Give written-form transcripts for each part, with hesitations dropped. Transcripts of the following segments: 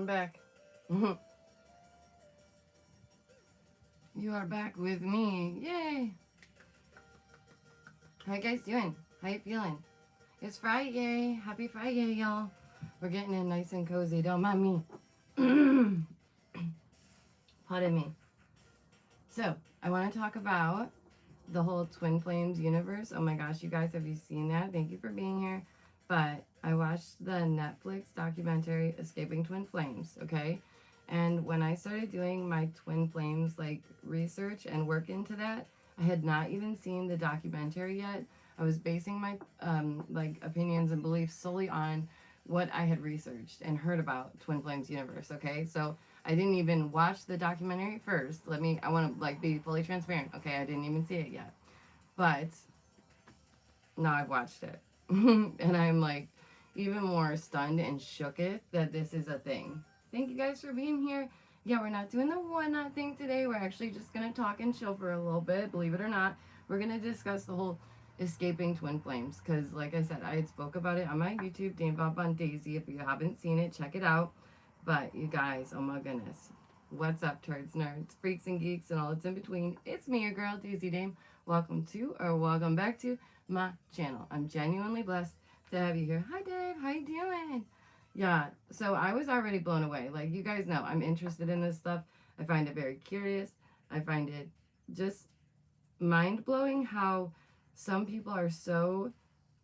welcome back. You are back with me. Yay! How you guys doing? How you feeling? It's Friday. Happy Friday, y'all. We're getting in nice and cozy. Don't mind me. Pardon me. So, I want to talk about the whole Twin Flames universe. Oh my gosh, you guys, have you seen that? Thank you for being here. But I watched the Netflix documentary Escaping Twin Flames, okay? And when I started doing my Twin Flames like research and work into that, I had not even seen the documentary yet. I was basing my like opinions and beliefs solely on what I had researched and heard about Twin Flames universe, okay? So I didn't even watch the documentary first. I want to like be fully transparent, okay? I didn't even see it yet. But now I've watched it. And I'm like even more stunned and shooketh that this is a thing. Thank you guys for being here. Yeah, we're not doing the whatnot thing today. We're actually just going to talk and chill for a little bit. Believe it or not, we're going to discuss the whole escaping twin flames. Because like I said, I had spoke about it on my YouTube, DameVonBonDaisy. If you haven't seen it, check it out. But you guys, oh my goodness. What's up, turds, nerds, freaks, and geeks, and all that's in between? It's me, your girl, Daisy Dame. Welcome to, or welcome back to, my channel. I'm genuinely blessed to have you here. Hi, Dave. How you doing? Yeah, so I was already blown away. Like, you guys know, I'm interested in this stuff. I find it very curious. I find it just mind-blowing how some people are so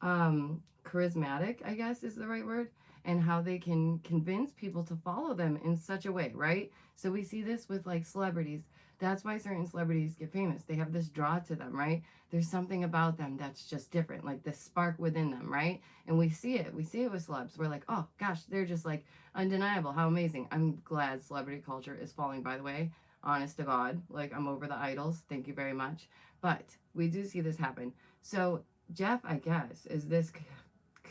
charismatic, I guess is the right word, and how they can convince people to follow them in such a way, right? So we see this with like celebrities. That's why certain celebrities get famous. They have this draw to them, right? There's something about them that's just different, like this spark within them, right? And we see it. We see it with celebs. We're like, oh gosh, they're just like undeniable. How amazing. I'm glad celebrity culture is falling, by the way. Honest to God. Like, I'm over the idols. Thank you very much. But we do see this happen. So Jeff, I guess, is this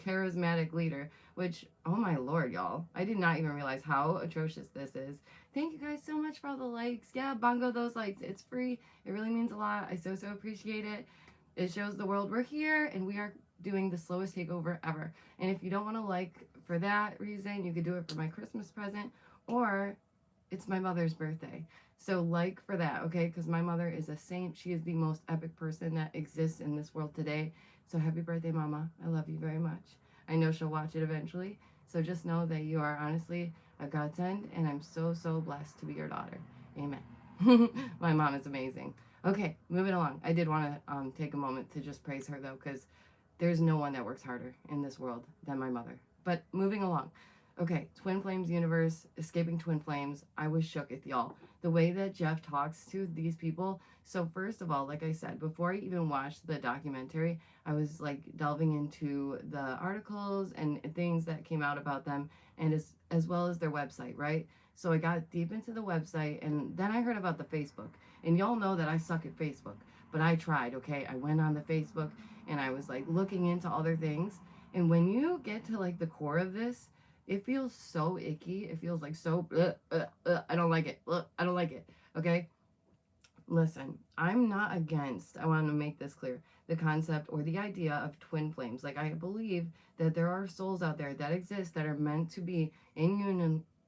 charismatic leader, which, oh my lord, y'all. I did not even realize how atrocious this is. Thank you guys so much for all the likes. Yeah, bongo those likes. It's free. It really means a lot. I so appreciate it. It shows the world we're here and we are doing the slowest takeover ever. And if you don't want to like for that reason, you could do it for my Christmas present, or it's my mother's birthday. So like for that, okay? Because my mother is a saint. She is the most epic person that exists in this world today. So happy birthday, Mama. I love you very much. I know she'll watch it eventually. So just know that you are honestly a godsend, and I'm so blessed to be your daughter. Amen. My mom is amazing. Okay, moving along. I did want to take a moment to just praise her, though, because there's no one that works harder in this world than my mother. But moving along. Okay, Twin Flames universe, escaping Twin Flames. I was shook at y'all. The way that Jeff talks to these people. So first of all, like I said, before I even watched the documentary, I was like delving into the articles and things that came out about them, and as well as their website, right? So I got deep into the website, and then I heard about the Facebook. And y'all know that I suck at Facebook, but I tried, okay? I went on the Facebook, and I was like looking into other things. And when you get to like the core of this, it feels so icky. It feels like so, I don't like it. I don't like it. Okay? Listen, I'm not against, I want to make this clear, the concept or the idea of twin flames. Like, I believe that there are souls out there that exist that are meant to be in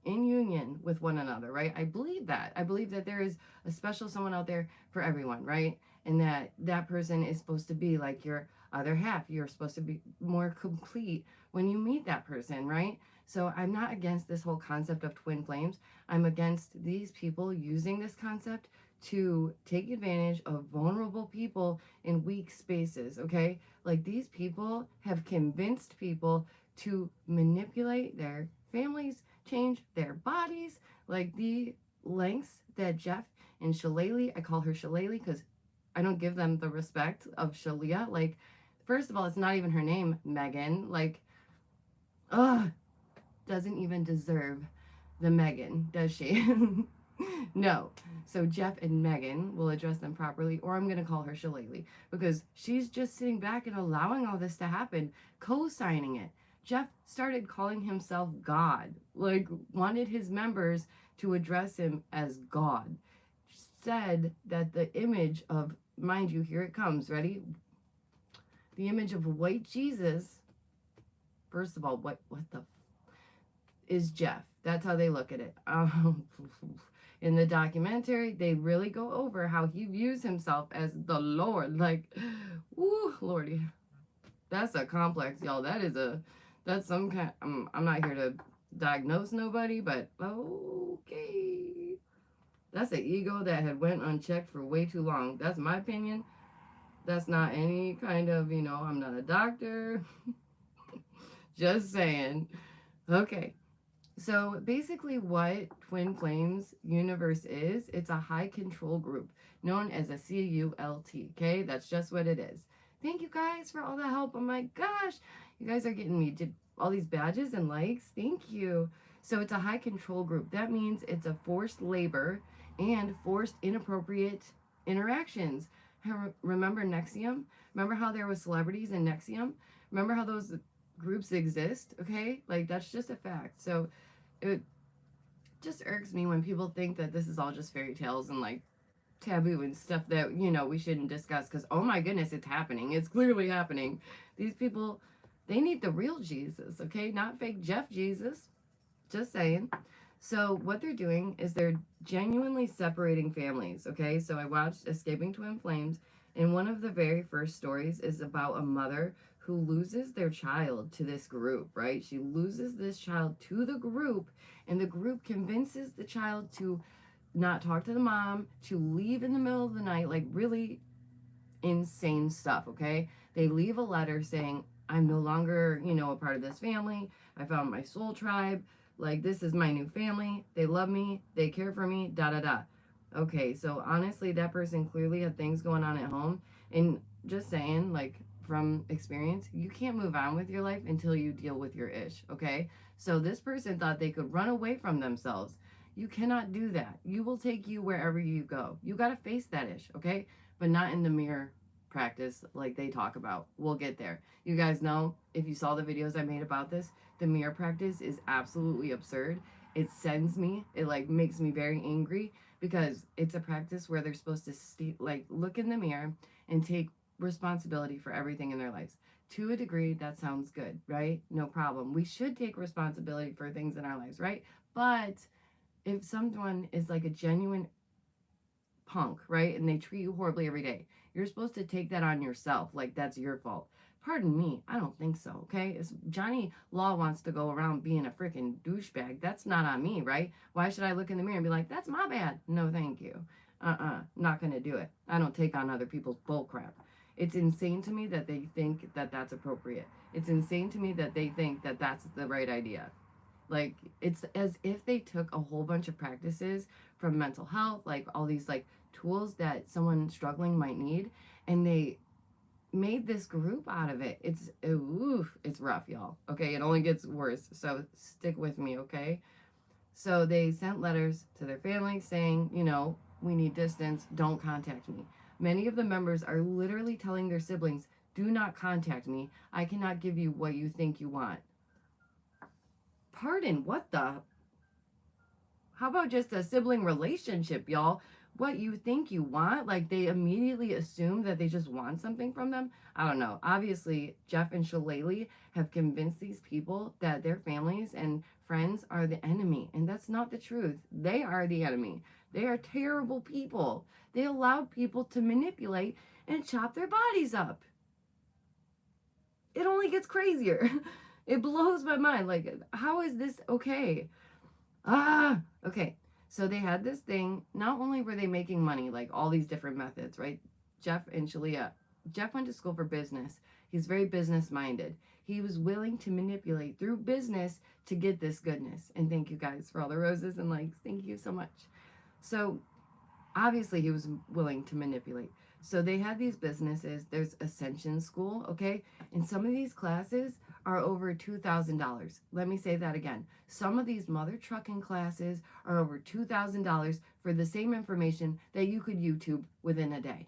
union with one another, right? I believe that. I believe that there is a special someone out there for everyone, right? And that person is supposed to be like your other half. You're supposed to be more complete when you meet that person, right? So I'm not against this whole concept of twin flames. I'm against these people using this concept to take advantage of vulnerable people in weak spaces, okay? Like, these people have convinced people to manipulate their families, change their bodies, like the lengths that Jeff and Shillelagh, I call her Shillelagh because I don't give them the respect of Shalia. Like, first of all, it's not even her name, Megan. Like, doesn't even deserve the Megan, does she? No. So Jeff and Megan, will address them properly, or I'm going to call her Shillelagh, because she's just sitting back and allowing all this to happen, co-signing it. Jeff started calling himself God, like wanted his members to address him as God. Said that the image of, mind you, here it comes, ready? The image of white Jesus, first of all, what the is Jeff. That's how they look at it. In the documentary, they really go over how he views himself as the Lord. Like, woo, Lordy. That's a complex, y'all. That's some kind. I'm not here to diagnose nobody, but okay. That's an ego that had went unchecked for way too long. That's my opinion. That's not any kind of, I'm not a doctor. Just saying. Okay. So basically what Twin Flames universe is, it's a high control group known as a CULT. Okay, that's just what it is. Thank you guys for all the help. Oh my gosh, you guys are getting me all these badges and likes. Thank you. So it's a high control group. That means it's a forced labor and forced inappropriate interactions. Remember NXIVM? Remember how there was celebrities in NXIVM? Remember how those groups exist? Okay, like that's just a fact. So it just irks me when people think that this is all just fairy tales and like taboo and stuff that we shouldn't discuss, because oh my goodness, it's happening. It's clearly happening. These people, they need the real Jesus, okay, not fake Jeff Jesus. Just saying. So what they're doing is they're genuinely separating families, okay? So I watched Escaping Twin Flames, and one of the very first stories is about a mother who loses their child to this group, right? She loses this child to the group, and the group convinces the child to not talk to the mom, to leave in the middle of the night, like really insane stuff, okay? They leave a letter saying, I'm no longer, a part of this family. I found my soul tribe. Like, this is my new family. They love me. They care for me. Da da da. Okay, so honestly, that person clearly had things going on at home. And just saying, like, from experience, you can't move on with your life until you deal with your ish, okay? So this person thought they could run away from themselves. You cannot do that. You will take you wherever you go. You got to face that ish, okay? But not in the mirror practice like they talk about. We'll get there. You guys know, if you saw the videos I made about this, the mirror practice is absolutely absurd. It sends me, it like makes me very angry, because it's a practice where they're supposed to look in the mirror and take responsibility for everything in their lives. To a degree, that sounds good, right? No problem. We should take responsibility for things in our lives, right? But if someone is like a genuine punk, right, and they treat you horribly every day, you're supposed to take that on yourself. Like, that's your fault. Pardon me, I don't think so, okay? If Johnny Law wants to go around being a freaking douchebag, that's not on me, right? Why should I look in the mirror and be like, that's my bad? No, thank you. Not gonna do it. I don't take on other people's bullcrap. It's insane to me that they think that that's appropriate. It's insane to me that they think that that's the right idea. Like, it's as if they took a whole bunch of practices from mental health, like all these like tools that someone struggling might need, and they made this group out of it. It's rough, y'all. Okay, it only gets worse. So stick with me, okay? So they sent letters to their family saying, we need distance. Don't contact me. Many of the members are literally telling their siblings, do not contact me. I cannot give you what you think you want. Pardon, what the? How about just a sibling relationship, y'all? What you think you want? Like, they immediately assume that they just want something from them? I don't know. Obviously, Jeff and Shillelagh have convinced these people that their families and friends are the enemy, and that's not the truth. They are the enemy. They are terrible people. They allowed people to manipulate and chop their bodies up. It only gets crazier. It blows my mind. Like, how is this okay? Okay. So they had this thing. Not only were they making money, like all these different methods, right? Jeff and Shalia. Jeff went to school for business. He's very business minded. He was willing to manipulate through business to get this goodness. And thank you guys for all the roses and likes. Thank you so much. So obviously he was willing to manipulate. So they had these businesses. There's Ascension School, okay? And some of these classes are over $2,000. Let me say that again. Some of these mother trucking classes are over $2,000 for the same information that you could YouTube within a day.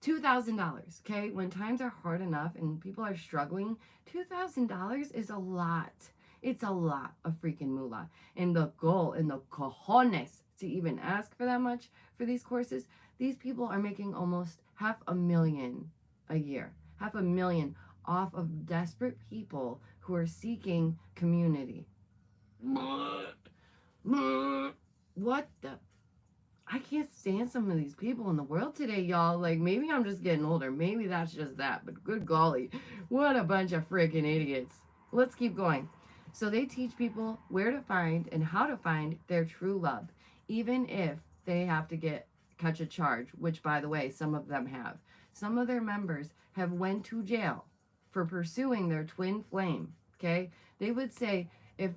$2,000, okay? When times are hard enough and people are struggling, $2,000 is a lot. It's a lot of freaking moolah. And the goal and the cojones to even ask for that much for these courses, these people are making almost $500,000 a year. $500,000 off of desperate people who are seeking community. What the? I can't stand some of these people in the world today, y'all. Like, maybe I'm just getting older. Maybe that's just that. But good golly, what a bunch of freaking idiots. Let's keep going. So they teach people where to find and how to find their true love, even if they have to catch a charge, which, by the way, some of them have. Some of their members have went to jail for pursuing their twin flame. Okay, they would say, if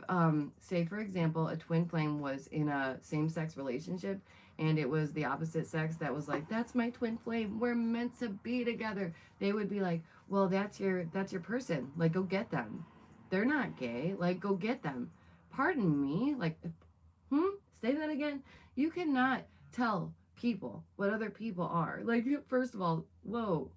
say for example a twin flame was in a same-sex relationship and it was the opposite sex that was like, that's my twin flame, we're meant to be together, they would be like, well, that's your person, like, go get them. They're not gay, like, go get them. Pardon me, like, say that again. You cannot tell people what other people are. Like, first of all, whoa,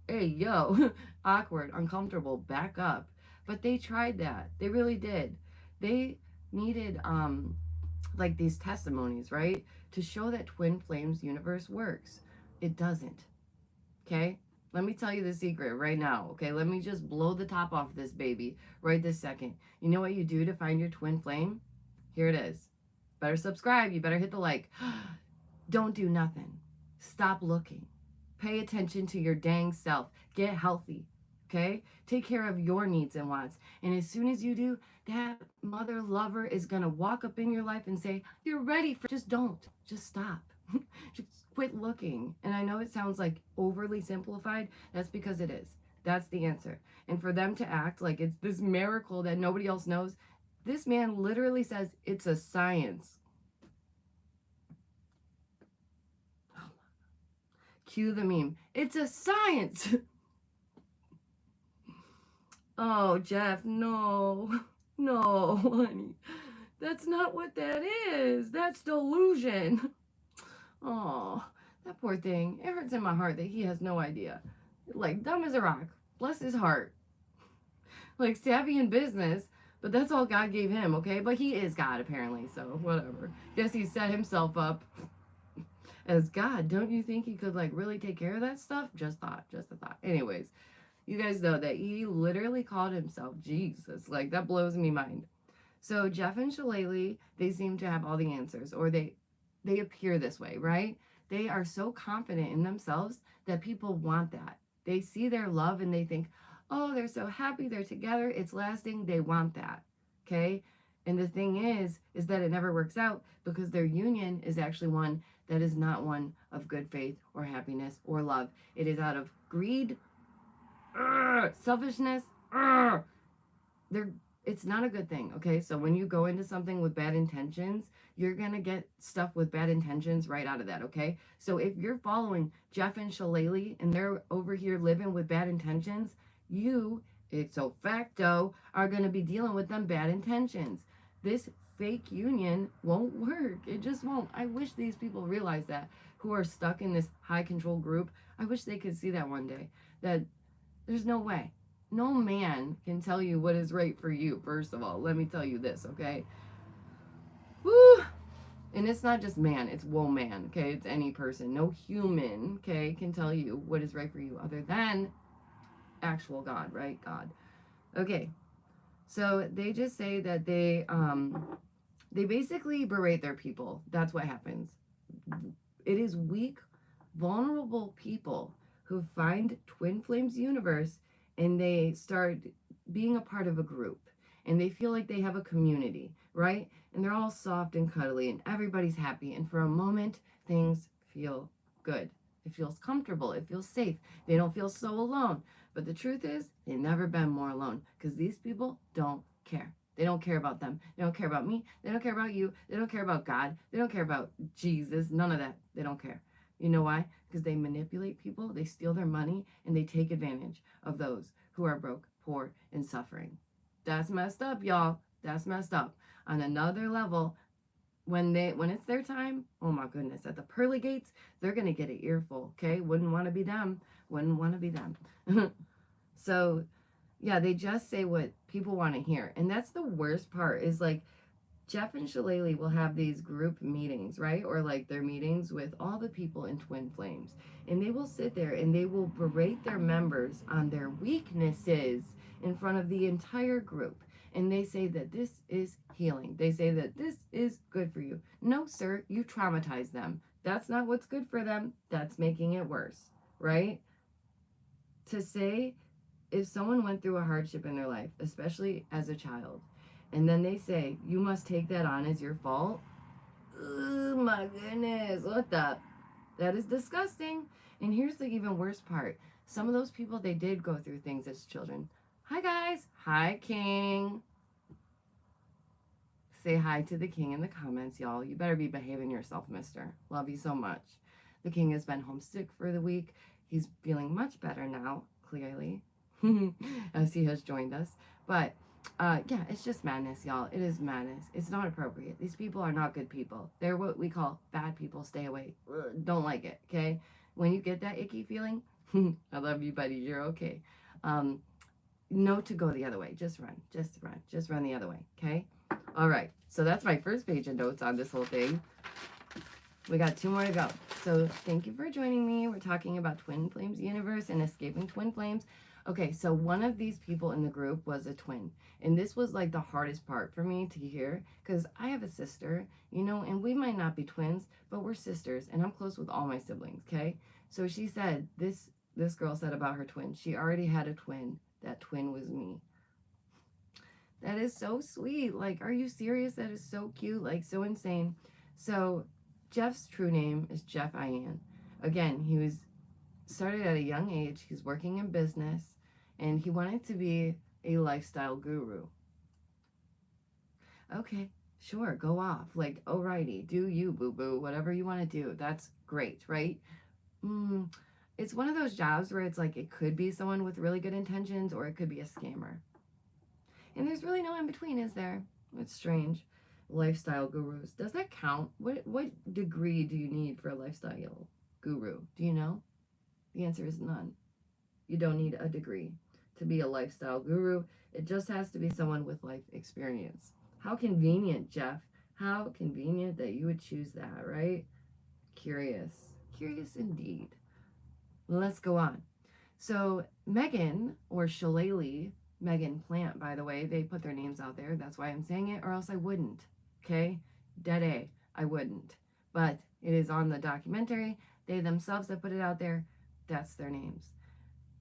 hey, yo, awkward, uncomfortable, back up. But they tried that. They really did. They needed like these testimonies, right? To show that twin flames universe works. It doesn't. Okay? Let me tell you the secret right now. Okay? Let me just blow the top off this baby right this second. You know what you do to find your twin flame? Here it is. Better subscribe. You better hit the like. Don't do nothing. Stop looking. Pay attention to your dang self. Get healthy. Okay? Take care of your needs and wants. And as soon as you do, that mother lover is going to walk up in your life and say, you're ready for, just don't. Just stop. Just quit looking. And I know it sounds like overly simplified. That's because it is. That's the answer. And for them to act like it's this miracle that nobody else knows, this man literally says it's a science. Cue the meme. It's a science. Oh, Jeff, no. No, honey. That's not what that is. That's delusion. Oh, that poor thing. It hurts in my heart that he has no idea. Like, dumb as a rock. Bless his heart. Like, savvy in business, but that's all God gave him, okay? But he is God, apparently, so whatever. Guess he set himself up as God. Don't you think he could, like, really take care of that stuff? Just a thought. Anyways, you guys know that he literally called himself Jesus. Like, that blows me mind. So Jeff and Shillelagh, they seem to have all the answers, or they appear this way, right? They are so confident in themselves that people want that. They see their love and they think, oh, they're so happy, they're together, it's lasting, they want that, okay? And the thing is that it never works out because their union is actually one that is not one of good faith or happiness or love. It is out of greed, selfishness. It's not a good thing, okay? So when you go into something with bad intentions, you're going to get stuff with bad intentions right out of that, okay? So if you're following Jeff and Shillelagh and they're over here living with bad intentions, you, ipso facto, are going to be dealing with them bad intentions. This fake union won't work. It just won't. I wish these people realize that, who are stuck in this high control group. I wish they could see that one day, that there's no way. No man can tell you what is right for you, first of all. Let me tell you this, okay? Woo! And it's not just man, it's woman, okay? It's any person. No human, okay, can tell you what is right for you other than actual God, right? God. Okay. So they just say that they basically berate their people. That's what happens. It is weak, vulnerable people who find Twin Flames universe and they start being a part of a group and they feel like they have a community, right? And they're all soft and cuddly and everybody's happy. And for a moment, things feel good. It feels comfortable. It feels safe. They don't feel so alone. But the truth is, they've never been more alone because these people don't care. They don't care about them. They don't care about me. They don't care about you. They don't care about God. They don't care about Jesus. None of that. They don't care. You know why? Because they manipulate people, they steal their money, and they take advantage of those who are broke, poor, and suffering. That's messed up, y'all. That's messed up. On another level, when it's their time, oh my goodness, at the pearly gates, they're going to get an earful, okay? Wouldn't want to be them. Wouldn't want to be them. So, yeah, they just say what people want to hear. And that's the worst part is, like, Jeff and Shillelagh will have these group meetings, right? Or like their meetings with all the people in Twin Flames. And they will sit there and they will berate their members on their weaknesses in front of the entire group. and they say that this is healing. They say that this is good for you. No, sir, you traumatize them. That's not what's good for them. That's making it worse, right? To say, if someone went through a hardship in their life, especially as a child, and then they say, you must take that on as your fault. Oh my goodness, what the? That is disgusting. And here's the even worse part. Some of those people, they did go through things as children. Hi, guys. Hi, King. Say hi to the King in the comments, y'all. You better be behaving yourself, mister. Love you so much. The King has been homesick for the week. He's feeling much better now, clearly, as he has joined us. But, yeah, it's just madness, y'all. It is madness. It's not appropriate. These people are not good people. They're what we call bad people. Stay away. Don't like it, okay? When you get that icky feeling, I love you, buddy. You're okay. Know to go the other way. Just run. Just run. Just run the other way, okay? All right. So that's my first page of notes on this whole thing. We got 2 more to go. So thank you for joining me. We're talking about Twin Flames universe and escaping twin flames. Okay, so one of these people in the group was a twin. And this was like the hardest part for me to hear because I have a sister, you know, and we might not be twins, but we're sisters and I'm close with all my siblings, okay? So she said, this girl said about her twin, she already had a twin. That twin was me. That is so sweet. Like, are you serious? That is so cute, like so insane. So Jeff's true name is Jeff Ian. Again, he was started at a young age. He's working in business and he wanted to be a lifestyle guru. Okay, sure, go off. Like, alrighty, do you, boo-boo, whatever you want to do. That's great, right? It's one of those jobs where it's like it could be someone with really good intentions or it could be a scammer. And there's really no in between, is there? It's strange. Lifestyle gurus. Does that count? What degree do you need for a lifestyle guru? Do you know? The answer is none. You don't need a degree to be a lifestyle guru. It just has to be someone with life experience. How convenient, Jeff. How convenient that you would choose that, right? Curious. Curious indeed. Let's go on. So Megan, or Shillelagh, Megan Plant, by the way, they put their names out there. That's why I'm saying it, or else I wouldn't. Okay? Dead A. I wouldn't. But it is on the documentary. They themselves have put it out there. That's their names.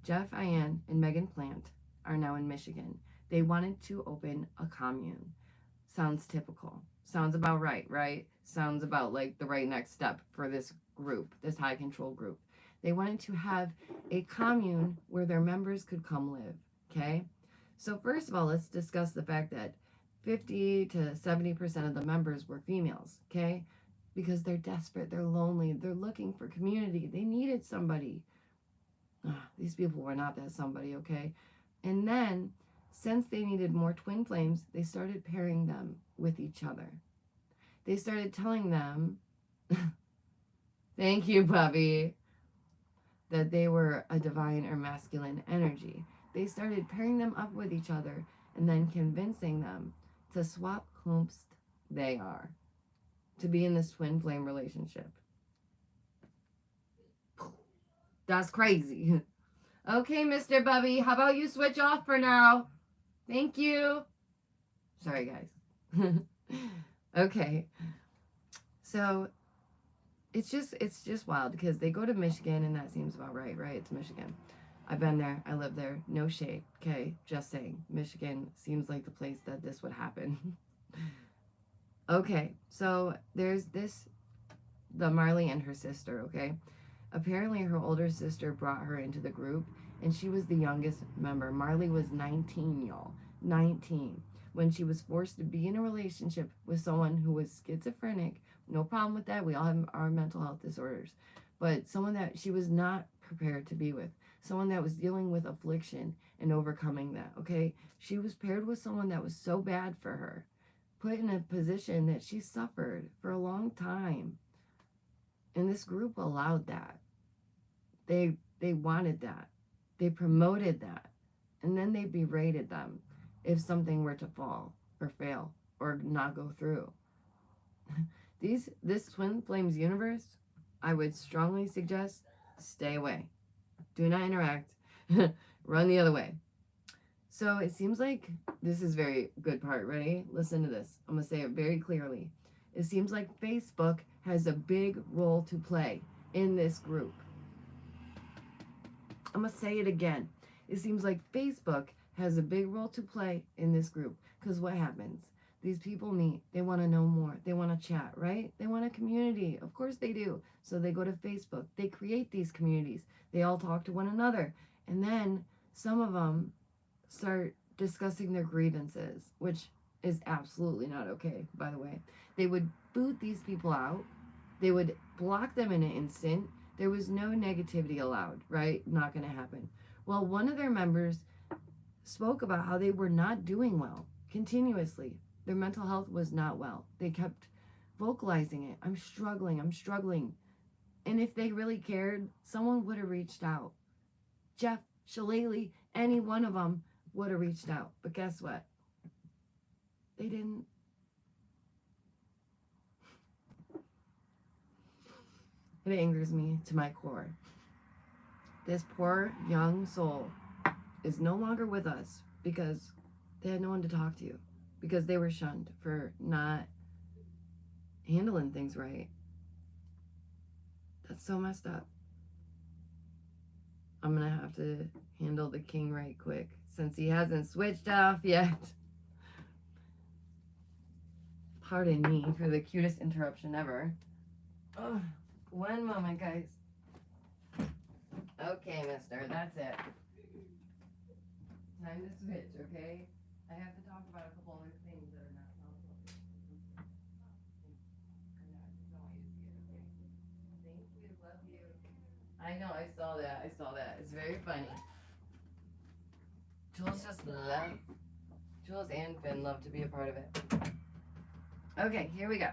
Jeff Ian and Megan Plant are now in Michigan. They wanted to open a commune. Sounds typical. Sounds about right, right? Sounds about like the right next step for this group, this high control group. They wanted to have a commune where their members could come live, okay? So first of all, let's discuss the fact that 50 to 70% of the members were females, okay? Because they're desperate, they're lonely, they're looking for community. They needed somebody. These people were not that somebody, okay? And then, since they needed more twin flames, they started pairing them with each other. They started telling them, thank you, puppy, that they were a divine or masculine energy. They started pairing them up with each other and then convincing them to swap whomst they are, to be in this twin flame relationship. That's crazy. Okay, Mr. Bubby, how about you switch off for now? Thank you. Sorry, guys. Okay. So it's just wild because they go to Michigan and that seems about right, right? It's Michigan. I've been there. I live there. No shade. Okay. Just saying. Michigan seems like the place that this would happen. Okay. So there's the Marley and her sister. Okay. Apparently her older sister brought her into the group and she was the youngest member. Marley was 19, y'all. 19. When she was forced to be in a relationship with someone who was schizophrenic. No problem with that. We all have our mental health disorders. But someone that she was not prepared to be with. Someone that was dealing with affliction and overcoming that, okay? She was paired with someone that was so bad for her. Put in a position that she suffered for a long time. And this group allowed that. They wanted that. They promoted that. And then they berated them if something were to fall or fail or not go through. This Twin Flames universe, I would strongly suggest stay away. Do not interact. Run the other way. So it seems like this is very good part. Ready? Listen to this. I'm going to say it very clearly. It seems like Facebook has a big role to play in this group. I'm going to say it again. It seems like Facebook has a big role to play in this group. Because what happens? These people meet. They want to know more. They want to chat, right? They want a community. Of course they do. So they go to Facebook. They create these communities. They all talk to one another. And then some of them start discussing their grievances, which is absolutely not okay, by the way. They would boot these people out. They would block them in an instant. There was no negativity allowed, right? Not going to happen. Well, one of their members spoke about how they were not doing well continuously. Their mental health was not well. They kept vocalizing it. I'm struggling. I'm struggling. And if they really cared, someone would have reached out. Jeff, Shillelagh, any one of them would have reached out. But guess what? They didn't. It angers me to my core. This poor young soul is no longer with us because they had no one to talk to, because they were shunned for not handling things right. That's so messed up. I'm going to have to handle the king right quick since he hasn't switched off yet. Pardon me for the cutest interruption ever. Oh, one moment, guys. Okay, mister, that's it. Time to switch, okay? I have to talk about a couple other things that are not helpful. Thank you, love you. I know, I saw that. It's very funny. Jules and Finn love to be a part of it. Okay, here we go.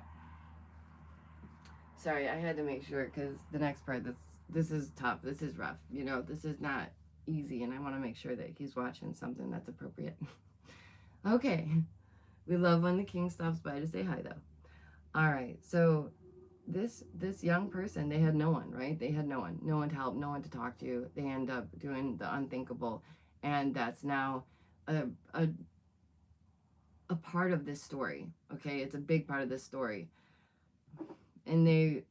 Sorry, I had to make sure because the next part, this is tough. This is rough. You know, this is not easy, and I want to make sure that he's watching something that's appropriate. Okay, we love when the king stops by to say hi, though. All right, so this young person, they had no one, right? They had no one to help, no one to talk to. They end up doing the unthinkable, and that's now a part of this story. Okay, it's a big part of this story. And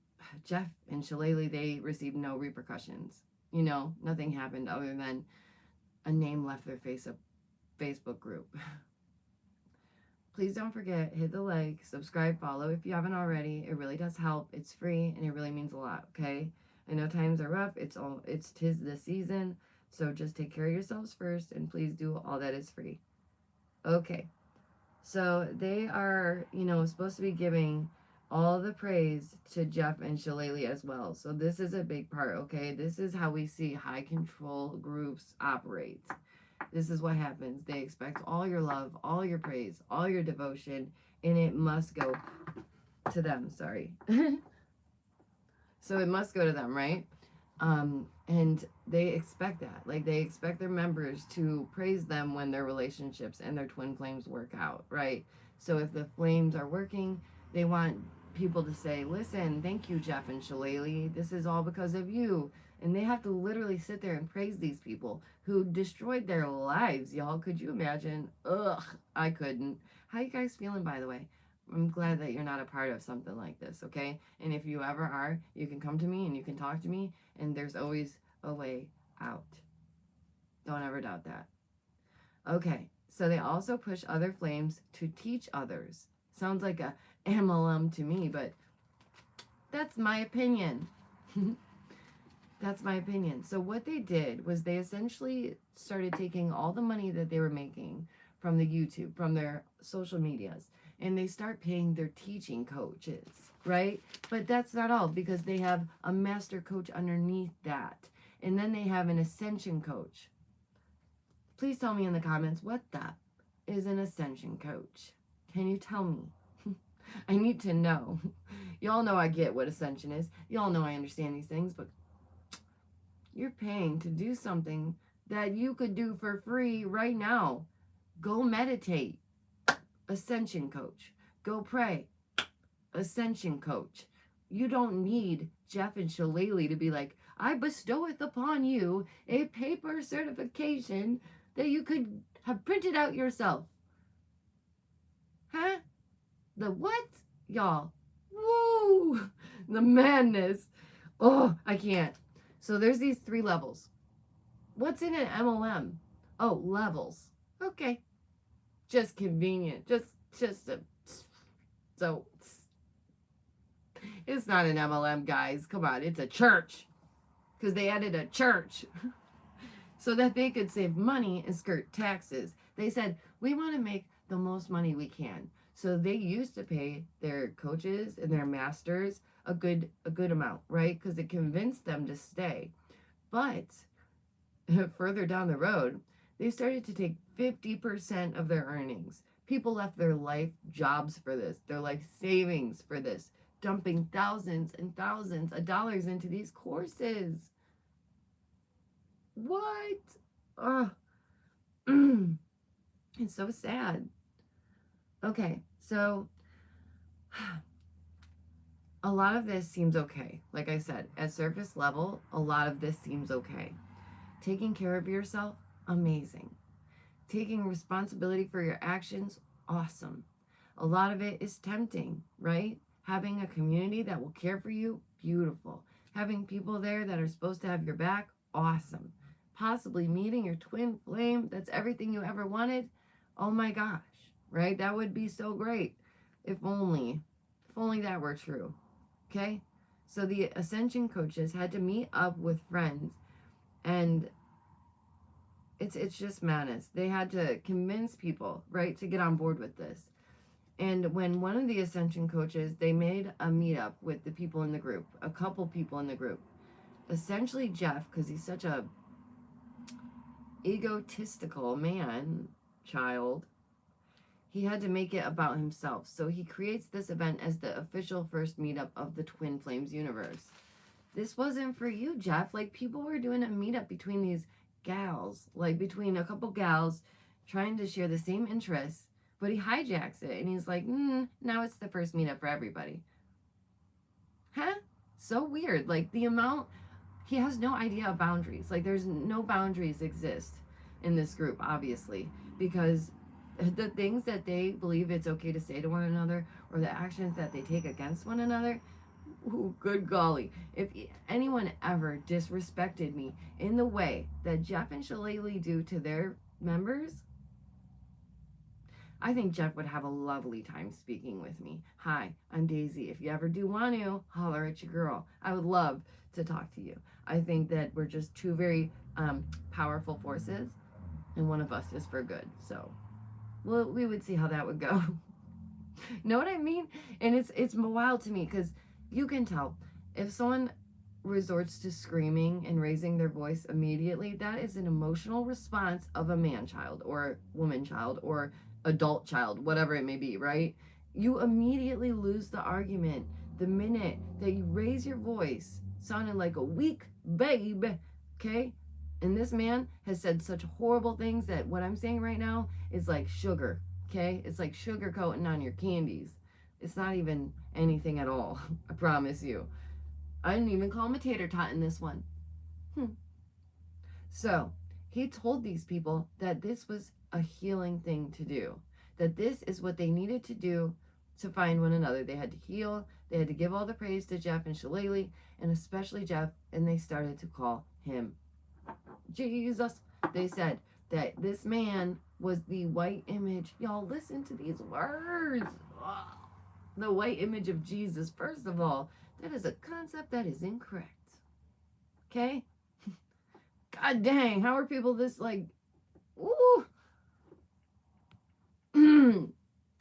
Jeff and Shillelagh, they received no repercussions. You know, nothing happened other than a name left their Facebook group. Please don't forget, hit the like, subscribe, follow if you haven't already. It really does help. It's free and it really means a lot, okay? I know times are rough. Tis the season. So just take care of yourselves first and please do all that is free. Okay. So they are, you know, supposed to be giving all the praise to Jeff and Shillelagh as well. So this is a big part, okay? This is how we see high control groups operate. This is what happens. They expect all your love, all your praise, all your devotion, and it must go to them, sorry. So it must go to them, right? And they expect that. Like, they expect their members to praise them when their relationships and their twin flames work out, right? So if the flames are working, they want people to say, listen, thank you, Jeff and Shillelagh. This is all because of you. And they have to literally sit there and praise these people who destroyed their lives, y'all. Could you imagine? Ugh, I couldn't. How you guys feeling, by the way? I'm glad that you're not a part of something like this, okay? And if you ever are, you can come to me and you can talk to me, and there's always a way out. Don't ever doubt that. Okay, so they also push other flames to teach others. Sounds like a MLM to me, but that's my opinion. That's my opinion. So what they did was they essentially started taking all the money that they were making from the YouTube, from their social medias, and they start paying their teaching coaches, right? But that's not all, because they have a master coach underneath that. And then they have an ascension coach. Please tell me in the comments, what the is an ascension coach? Can you tell me? I need to know. Y'all know I get what ascension is. Y'all know I understand these things, but you're paying to do something that you could do for free right now. Go meditate. Ascension coach. Go pray. Ascension coach. You don't need Jeff and Shillelagh to be like, I bestoweth upon you a paper certification that you could have printed out yourself. Huh? The what? Y'all. Woo! The madness. Oh, I can't. So there's these 3 levels. What's in an MLM? Oh, levels. Okay. Just convenient. So it's not an MLM, guys. Come on, it's a church. Because they added a church so that they could save money and skirt taxes. They said, we want to make the most money we can. So they used to pay their coaches and their masters a good amount, right? Because it convinced them to stay. But further down the road, they started to take 50% of their earnings. People left their life jobs for this, their life savings for this, dumping thousands and thousands of dollars into these courses. What? Oh, it's so sad. Okay, so a lot of this seems okay. Like I said, at surface level, a lot of this seems okay. Taking care of yourself, amazing. Taking responsibility for your actions, awesome. A lot of it is tempting, right? Having a community that will care for you, beautiful. Having people there that are supposed to have your back, awesome. Possibly meeting your twin flame, that's everything you ever wanted. Oh my gosh, right? That would be so great. If only that were true. Okay? So the ascension coaches had to meet up with friends, and it's just madness. They had to convince people, right, to get on board with this. And when one of the ascension coaches, they made a meetup with the people in the group, a couple people in the group. Essentially Jeff, because he's such a egotistical child, he had to make it about himself. So he creates this event as the official first meetup of the Twin Flames universe. This wasn't for you, Jeff. Like, people were doing a meetup between these gals, like between a couple gals trying to share the same interests, but he hijacks it and he's like, now it's the first meetup for everybody. Huh? So weird. Like, the amount, he has no idea of boundaries. Like, there's no boundaries exist in this group, obviously, because the things that they believe it's okay to say to one another, or the actions that they take against one another, ooh, good golly. If anyone ever disrespected me in the way that Jeff and Shillelagh do to their members, I think Jeff would have a lovely time speaking with me. Hi, I'm Daisy. If you ever do want to, holler at your girl. I would love to talk to you. I think that we're just 2 very powerful forces, and one of us is for good. So, well, we would see how that would go. Know what I mean? And it's wild to me, because you can tell if someone resorts to screaming and raising their voice immediately, that is an emotional response of a man-child or woman-child or adult child, whatever it may be, right? You immediately lose the argument the minute that you raise your voice, sounding like a weak babe, okay? And this man has said such horrible things that what I'm saying right now is like sugar, okay? It's like sugar coating on your candies. It's not even anything at all, I promise you. I didn't even call him a tater tot in this one. So, he told these people that this was a healing thing to do. That this is what they needed to do to find one another. They had to heal. They had to give all the praise to Jeff and Shillelagh, and especially Jeff, and they started to call him Jesus. They said that this man was the white image. Y'all, listen to these words. Oh, the white image of Jesus. First of all, that is a concept that is incorrect. Okay? God dang, how are people this, like, ooh,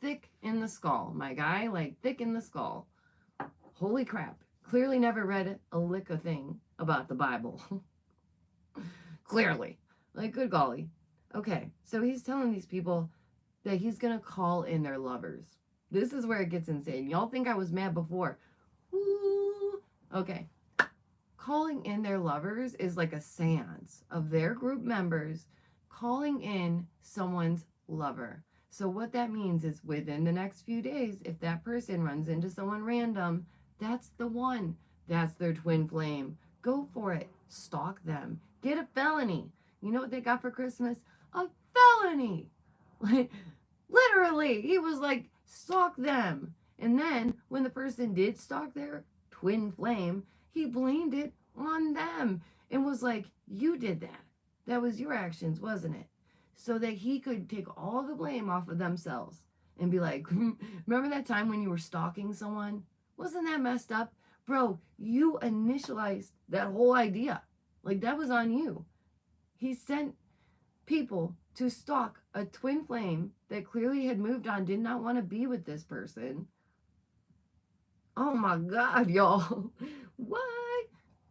thick in the skull, my guy, like, thick in the skull. Holy crap. Clearly never read a lick of thing about the Bible. Clearly. Like, good golly. Okay, so he's telling these people that he's gonna call in their lovers. This is where it gets insane. Y'all think I was mad before. Ooh. Okay. Calling in their lovers is like a seance of their group members calling in someone's lover. So what that means is within the next few days, if that person runs into someone random, that's the one. That's their twin flame. Go for it. Stalk them. Get a felony. You know what they got for Christmas? A felony. Like, literally, he was like, stalk them. And then when the person did stalk their twin flame, he blamed it on them and was like, you did that. That was your actions, wasn't it? So that he could take all the blame off of themselves and be like, remember that time when you were stalking someone? Wasn't that messed up? Bro, you initialized that whole idea. Like, that was on you. He sent people to stalk a twin flame that clearly had moved on, did not want to be with this person. Oh my God, y'all. What?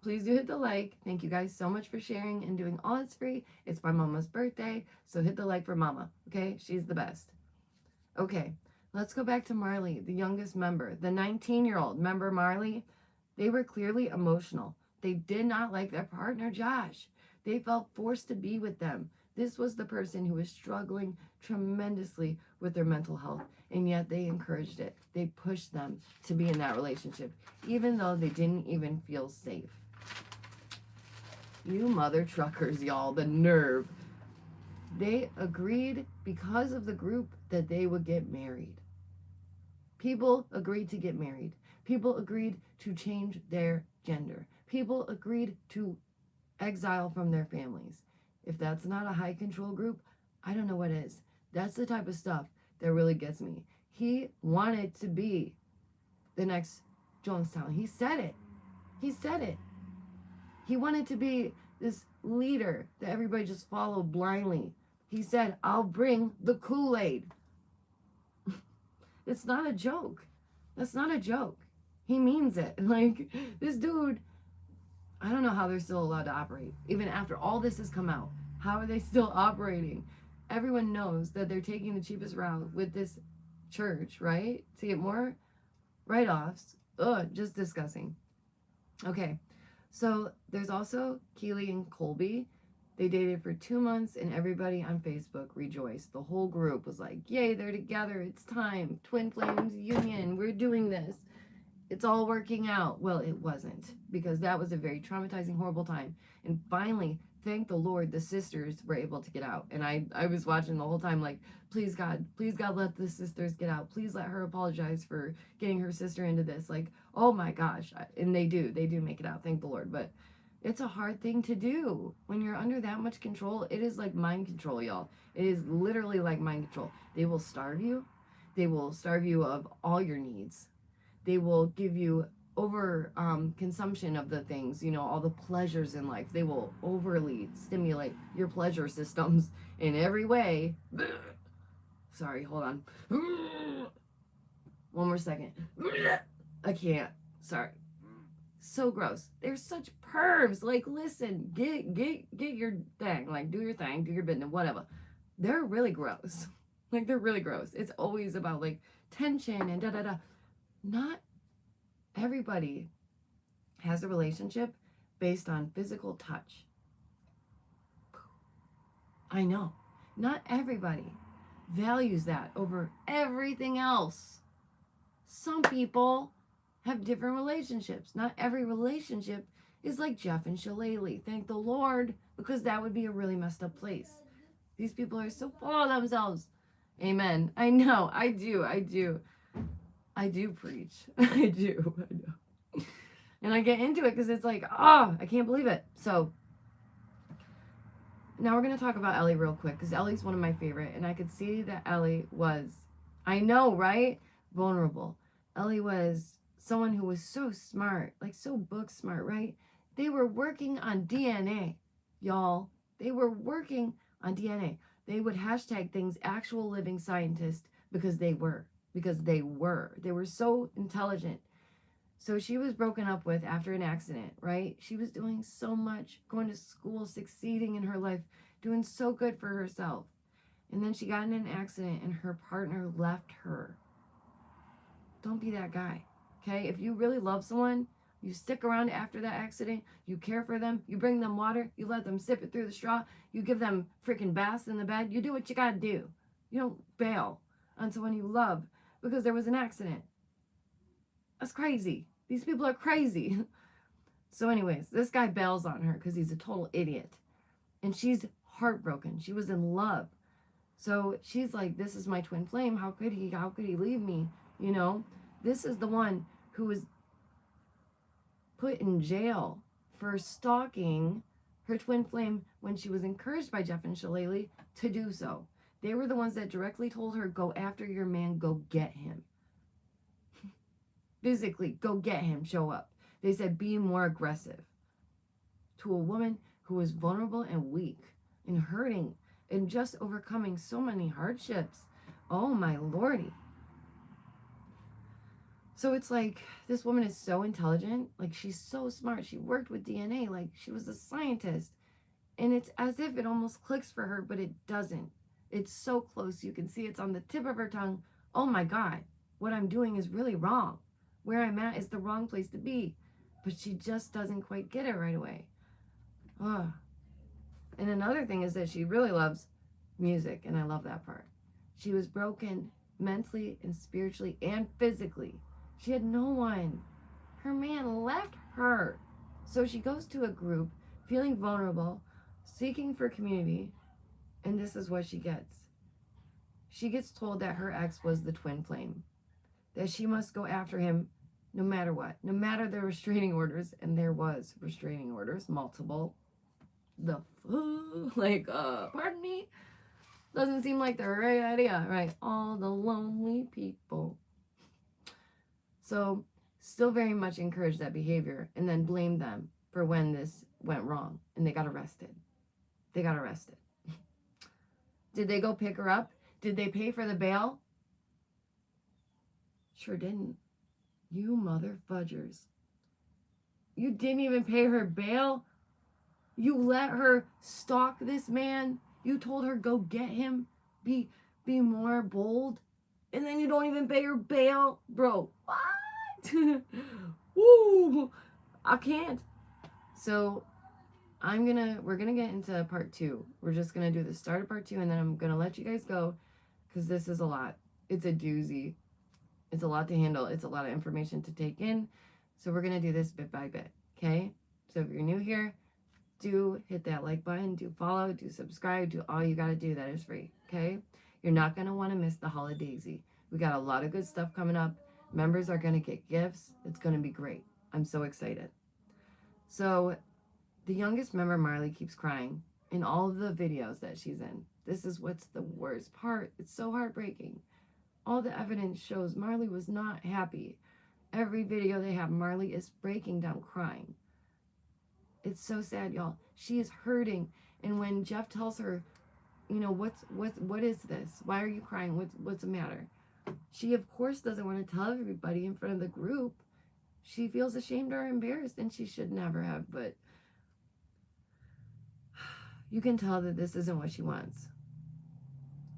Please do hit the like. Thank you guys so much for sharing and doing all that's free. It's my mama's birthday, so hit the like for mama, okay? She's the best. Okay, let's go back to Marley, the youngest member, the 19-year-old. Remember Marley? They were clearly emotional. They did not like their partner, Josh. They felt forced to be with them. This was the person who was struggling tremendously with their mental health, and yet they encouraged it. They pushed them to be in that relationship, even though they didn't even feel safe. You mother truckers, y'all, the nerve. They agreed because of the group that they would get married. People agreed to get married. People agreed to change their gender. People agreed to exile from their families. If that's not a high control group, I don't know what is. That's the type of stuff that really gets me. He wanted to be the next Jonestown. He said it. He said it. He wanted to be this leader that everybody just followed blindly. He said, I'll bring the Kool-Aid. It's not a joke. That's not a joke. He means it. Like, this dude, I don't know how they're still allowed to operate. Even after all this has come out, how are they still operating? Everyone knows that they're taking the cheapest route with this church, right? To get more write-offs. Ugh, just disgusting. Okay, so there's also Keely and Colby. They dated for 2 months and everybody on Facebook rejoiced. The whole group was like, yay, they're together. It's time. Twin Flames Union. We're doing this. It's all working out. Well, it wasn't, because that was a very traumatizing, horrible time. And finally, thank the Lord, the sisters were able to get out. And I was watching the whole time like, please God, let the sisters get out. Please let her apologize for getting her sister into this. Like, oh my gosh. And they do make it out. Thank the Lord. But it's a hard thing to do when you're under that much control. It is like mind control, y'all. It is literally like mind control. They will starve you. They will starve you of all your needs. They will give you over consumption of the things, you know, all the pleasures in life. They will overly stimulate your pleasure systems in every way. Sorry, hold on. One more second. I can't. Sorry. So gross. They're such pervs. Like, listen, get your thing. Like, do your thing, do your business, whatever. They're really gross. Like, they're really gross. It's always about like tension and da-da-da. Not everybody has a relationship based on physical touch. I know. Not everybody values that over everything else. Some people have different relationships. Not every relationship is like Jeff and Shillelagh. Thank the Lord, because that would be a really messed up place. These people are so full of themselves. Amen. I know. I do preach. I do. And I get into it because it's like, oh, I can't believe it. So now we're going to talk about Ellie real quick, because Ellie's one of my favorite. And I could see that Ellie was, I know, right? Vulnerable. Ellie was someone who was so smart, like so book smart, right? They were working on DNA, y'all. They were working on DNA. They would hashtag things actual living scientists because they were. They were so intelligent. So she was broken up with after an accident, right? She was doing so much, going to school, succeeding in her life, doing so good for herself. And then she got in an accident and her partner left her. Don't be that guy, okay? If you really love someone, you stick around after that accident, you care for them, you bring them water, you let them sip it through the straw, you give them freaking baths in the bed, you do what you gotta do. You don't bail on someone you love because there was an accident. That's crazy. These people are crazy. So anyways, this guy bails on her because he's a total idiot. And she's heartbroken. She was in love. So she's like, this is my twin flame. How could he leave me? You know, this is the one who was put in jail for stalking her twin flame when she was encouraged by Jeff and Shillelagh to do so. They were the ones that directly told her, go after your man, go get him. Physically, go get him, show up. They said, be more aggressive. To a woman who was vulnerable and weak and hurting and just overcoming so many hardships. Oh my lordy. So it's like, this woman is so intelligent. Like, she's so smart. She worked with DNA. Like, she was a scientist. And it's as if it almost clicks for her, but it doesn't. It's so close. You can see it's on the tip of her tongue. Oh my God, what I'm doing is really wrong. Where I'm at is the wrong place to be. But she just doesn't quite get it right away. Oh. And another thing is that she really loves music, and I love that part. She was broken mentally and spiritually and physically. She had no one. Her man left her. So she goes to a group, feeling vulnerable, seeking for community, and this is what she gets. She gets told that her ex was the twin flame, that she must go after him no matter what, no matter the restraining orders, and there was restraining orders, multiple. Pardon me? Doesn't seem like the right idea, right? All the lonely people. So, still very much encourage that behavior and then blame them for when this went wrong and they got arrested. They got arrested. Did they go pick her up? Did they pay for the bail? Sure didn't. You mother fudgers. You didn't even pay her bail? You let her stalk this man? You told her go get him? Be more bold? And then you don't even pay her bail? Bro, what? Woo! I can't. So we're gonna get into part 2. We're just gonna do the start of part 2, and then I'm gonna let you guys go because this is a lot. It's a doozy. It's a lot to handle. It's a lot of information to take in. So we're gonna do this bit by bit, okay? So if you're new here, do hit that like button, do follow, do subscribe, do all you gotta do. That is free, okay? You're not gonna want to miss the holidaysy. We got a lot of good stuff coming up. Members are gonna get gifts. It's gonna be great. I'm so excited. So the youngest member, Marley, keeps crying in all of the videos that she's in. This is what's the worst part. It's so heartbreaking. All the evidence shows Marley was not happy. Every video they have, Marley is breaking down crying. It's so sad, y'all. She is hurting. And when Jeff tells her, you know, what is this? Why are you crying? What's the matter? She, of course, doesn't want to tell everybody in front of the group. She feels ashamed or embarrassed, and she should never have, but you can tell that this isn't what she wants.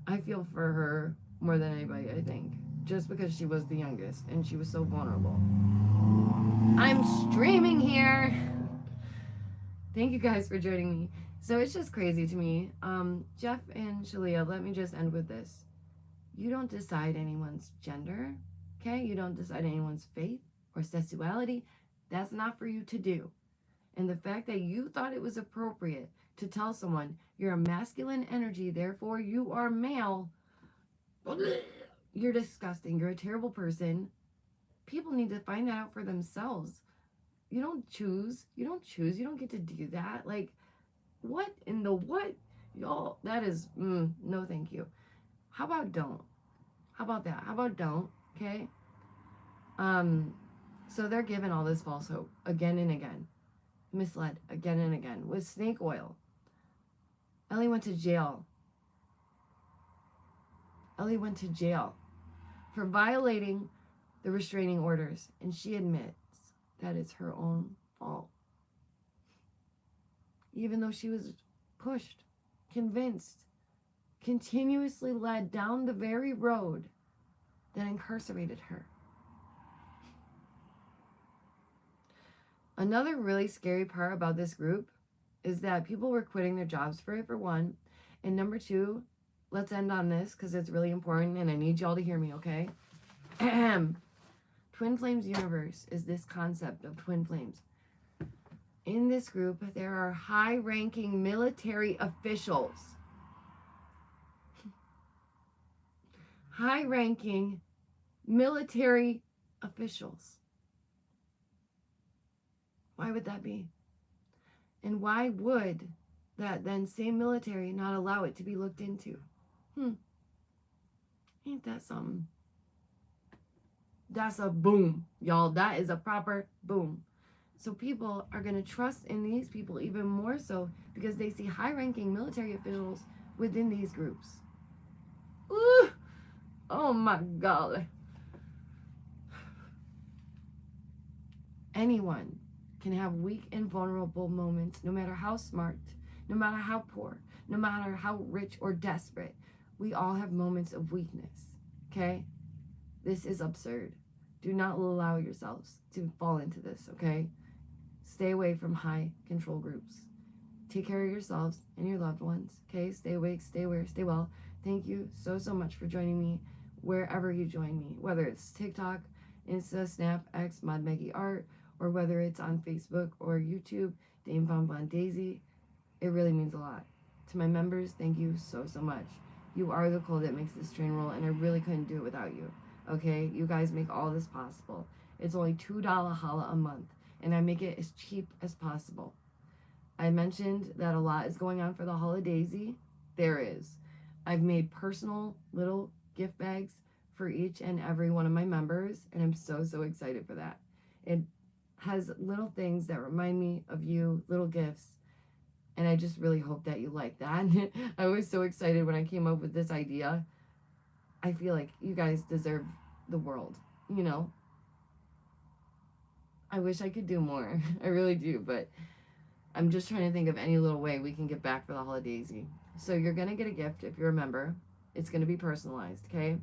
I feel for her more than anybody, I think, just because she was the youngest, and she was so vulnerable. I'm streaming here. Thank you guys for joining me. So it's just crazy to me. Jeff and Shalia, let me just end with this. You don't decide anyone's gender, okay? You don't decide anyone's faith or sexuality. That's not for you to do. And the fact that you thought it was appropriate to tell someone you're a masculine energy, therefore you are male, you're disgusting. You're a terrible person. People need to find that out for themselves. You don't choose. You don't choose. You don't get to do that. Like, what in the what? Y'all, that is, no thank you. How about don't? How about that? How about don't? Okay? So they're given all this false hope again and again. Misled again and again with snake oil. Ellie went to jail. Ellie went to jail for violating the restraining orders, and she admits that it's her own fault. Even though she was pushed, convinced, continuously led down the very road that incarcerated her. Another really scary part about this group is that people were quitting their jobs for it, for one. And number two, let's end on this because it's really important and I need y'all to hear me, okay? Twin Flames Universe is this concept of twin flames. In this group, there are high-ranking military officials. high-ranking military officials. Why would that be? And why would that then same military not allow it to be looked into? Ain't that something? That's a boom, y'all. That is a proper boom. So people are going to trust in these people even more so because they see high-ranking military officials within these groups. Ooh! Oh my God. Anyone can have weak and vulnerable moments, no matter how smart, no matter how poor, no matter how rich or desperate. We all have moments of weakness, okay? This is absurd. Do not allow yourselves to fall into this, okay? Stay away from high control groups. Take care of yourselves and your loved ones, okay? Stay awake, stay aware, stay well. Thank you so much for joining me wherever you join me, whether it's TikTok, Insta, Snap, X, modmaggieart, or whether it's on Facebook or YouTube, DameVonBonDaisy. It really means a lot. To my members, thank you so much. You are the coal that makes this train roll, and I really couldn't do it without you. Okay? You guys make all this possible. It's only $2 holla a month, and I make it as cheap as possible. I mentioned that a lot is going on for the holidaysy. There is. I've made personal little gift bags for each and every one of my members, and I'm so excited for that. It has little things that remind me of you, little gifts, and I just really hope that you like that. I was so excited when I came up with this idea. I feel like you guys deserve the world, you know? I wish I could do more. I really do, but I'm just trying to think of any little way we can give back for the holidaysy. So you're going to get a gift if you're a member. It's going to be personalized, okay?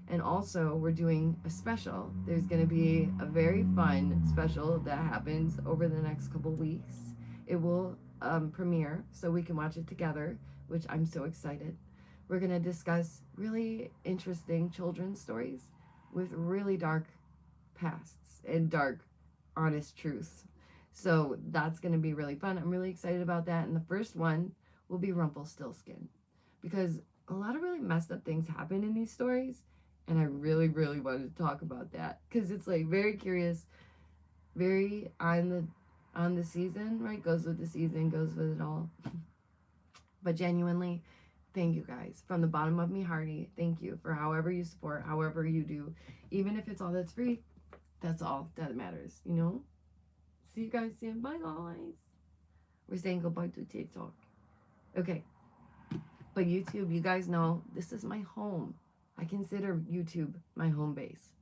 And also, we're doing a special. There's going to be a very fun special that happens over the next couple weeks. It will premiere so we can watch it together, which I'm so excited. We're going to discuss really interesting children's stories with really dark pasts and dark, honest truths. So that's going to be really fun. I'm really excited about that. And the first one will be Rumpelstiltskin, because a lot of really messed up things happen in these stories. And I really wanted to talk about that because it's like very curious, very on the season, right? Goes with the season, goes with it all. But genuinely, thank you guys from the bottom of me hearty. Thank you for however you support, however you do. Even if it's all that's free, that's all that matters, you know? See you guys soon. Bye, guys. We're saying goodbye to TikTok. Okay. But YouTube, you guys know, this is my home. I consider YouTube my home base.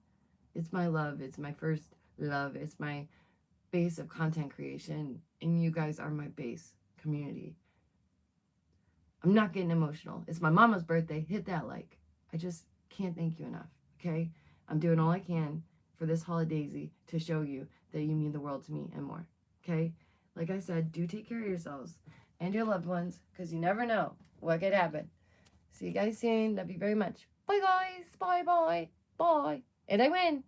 It's my love. It's my first love. It's my base of content creation. And you guys are my base community. I'm not getting emotional. It's my mama's birthday. Hit that like. I just can't thank you enough. Okay? I'm doing all I can for this holidaysy to show you that you mean the world to me and more. Okay? Like I said, do take care of yourselves and your loved ones, because you never know what could happen. See you guys soon. Love you very much. Bye, guys. Bye. And I win.